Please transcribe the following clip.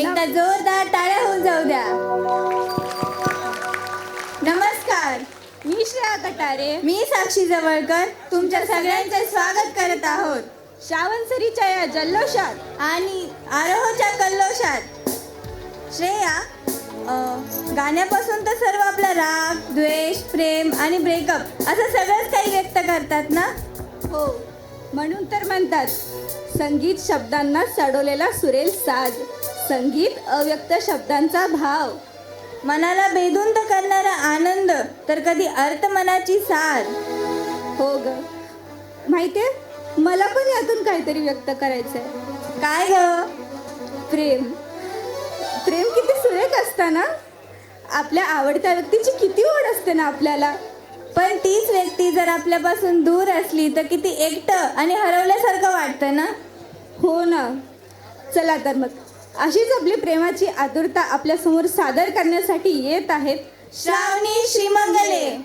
एकदा जोरदार टाळ्या होऊन जाऊ द्या. नमस्कार, मी श्रेया कटारे. मी साक्षी जवळकर तुमच्या सगळ्यांचे स्वागत करत आहोत श्रावणसरीच्या या जल्लोषात आणि आरोहच्या कल्लोषात. श्रेया, गाण्यापासून तर सर्व आपला राग, द्वेष, प्रेम आणि ब्रेकअप असं सगळंच काही व्यक्त करतात ना. हो, म्हणून तर म्हणतात संगीत शब्दांना सडवलेला सुरेल साज, संगीत अव्यक्त शब्दांचा भाव, मनाला बेधुंद करणारा आनंद, तर कधी अर्थ मनाची सार. हो ग, माहितीये मला पण यातून काहीतरी व्यक्त करायचंय. काय ग? प्रेम. प्रेम किती सुरेख असतं ना. आपल्या आवडत्या व्यक्तीची किती ओढ असते ना आपल्याला. पण तीच व्यक्ती जर आपल्यापासून दूर असली तर किती एकटं आणि हरवल्यासारखं वाटतं ना. हो ना. चला तर मग अशीच आपली प्रेमाची आतुरता आपल्यासमोर सादर करण्यासाठी येत आहेत श्रावणी श्रीमंगले.